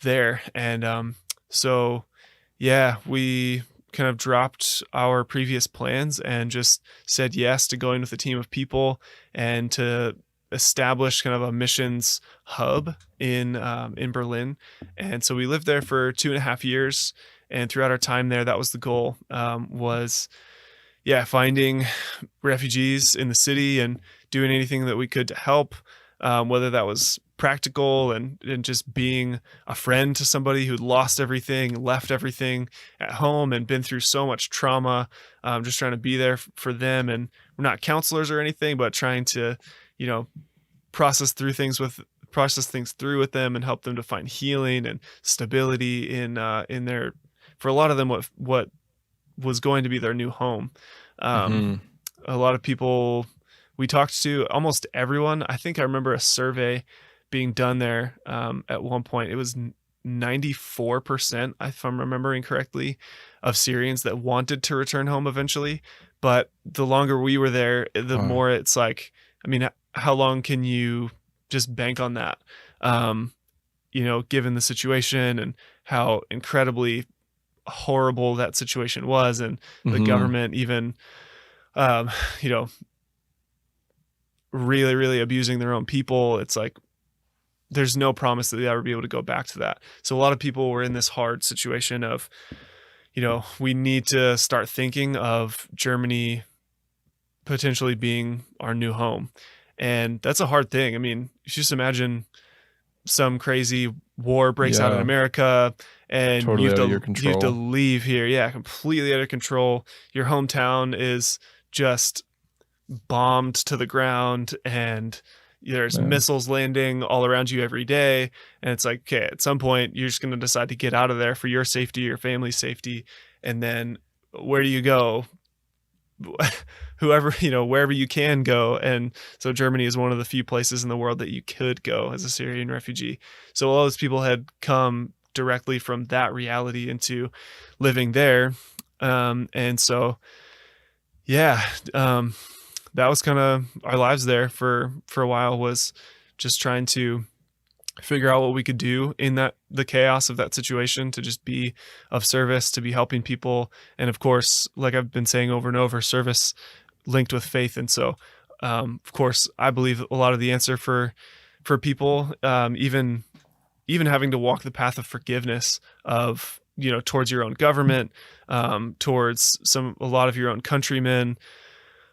there. And so yeah, we kind of dropped our previous plans and just said yes to going with a team of people and to establish kind of a missions hub in Berlin. And so we lived there for 2.5 years. And throughout our time there, that was the goal, was yeah, finding refugees in the city and doing anything that we could to help, whether that was practical and just being a friend to somebody who'd lost everything, left everything at home, and been through so much trauma. Just trying to be there for them. And we're not counselors or anything, but trying to, you know, process things through with them and help them to find healing and stability in their, for a lot of them, what was going to be their new home. Hmm. A lot of people, we talked to almost everyone. I think I remember a survey being done there at one point. It was 94%, if I'm remembering correctly, of Syrians that wanted to return home eventually. But the longer we were there, the Wow. more it's like, I mean, how long can you just bank on that? Um, given the situation and how incredibly horrible that situation was, and the Hmm. government even, um, you know, really, really abusing their own people. It's like there's no promise that they'll ever be able to go back to that. So a lot of people were in this hard situation of, we need to start thinking of Germany potentially being our new home. And that's a hard thing. I mean, you just imagine some crazy war breaks out in Yeah. America and Totally out of your you have to control. leave here. Yeah, completely out of control. Your hometown is just bombed to the ground, and there's Man. missiles landing all around you every day. And it's like, okay, at some point you're just going to decide to get out of there for your safety, your family's safety. And then where do you go? Whoever, wherever you can go. And so Germany is one of the few places in the world that you could go as a Syrian refugee. So all those people had come directly from that reality into living there. And so, yeah, that was kind of our lives there for a while, was just trying to figure out what we could do in the chaos of that situation, to just be of service, to be helping people. And of course, like I've been saying over and over, service linked with faith. And so, of course, I believe a lot of the answer for people, even having to walk the path of forgiveness, of, towards your own government, towards a lot of your own countrymen.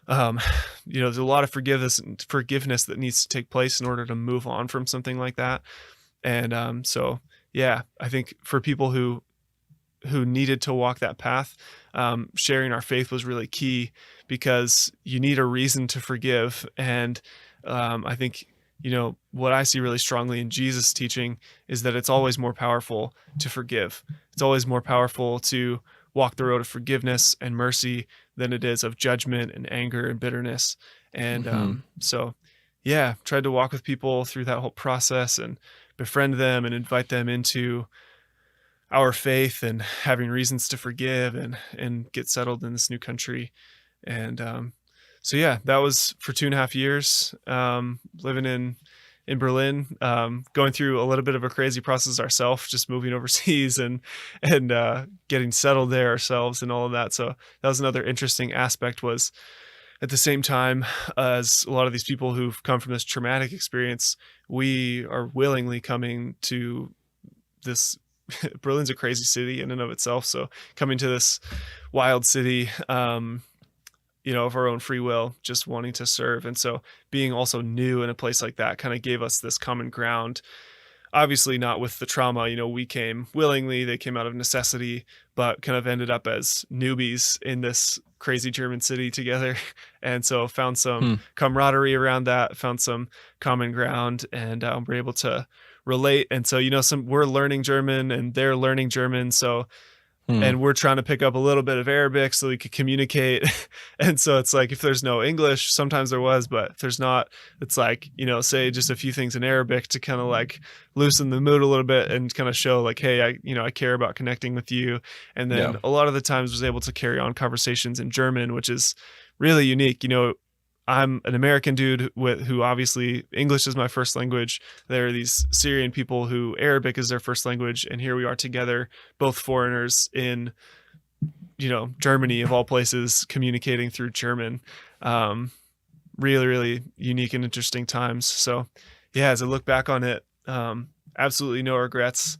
um, there's a lot of forgiveness that needs to take place in order to move on from something like that. And so yeah, I think for people who needed to walk that path, sharing our faith was really key, because you need a reason to forgive. And I think, what I see really strongly in Jesus' teaching is that it's always more powerful to forgive. It's always more powerful to walk the road of forgiveness and mercy than it is of judgment and anger and bitterness. And Hmm. so, yeah, tried to walk with people through that whole process and befriend them and invite them into our faith and having reasons to forgive and get settled in this new country. And so yeah, that was for 2.5 years, living in Berlin, going through a little bit of a crazy process ourselves, just moving overseas and getting settled there ourselves and all of that. So that was another interesting aspect, was at the same time as a lot of these people who've come from this traumatic experience, we are willingly coming to this. Berlin's a crazy city in and of itself. So coming to this wild city, of our own free will, just wanting to serve. And so being also new in a place like that kind of gave us this common ground. Obviously not with the trauma, we came willingly, they came out of necessity, but kind of ended up as newbies in this crazy German city together. And so found some Hmm. camaraderie around that, found some common ground, and we're able to relate. And so, we're learning German and they're learning German. So, Hmm. and we're trying to pick up a little bit of Arabic so we could communicate. And so it's like, if there's no English, sometimes there was, but if there's not, it's like, say just a few things in Arabic to kind of like loosen the mood a little bit and kind of show like, hey, I care about connecting with you. And Yeah. then a lot of the times was able to carry on conversations in German, which is really unique. I'm an American dude who obviously English is my first language. There are these Syrian people who Arabic is their first language, and here we are together, both foreigners in, Germany of all places, communicating through German. Really, really unique and interesting times. So, yeah, as I look back on it, absolutely no regrets.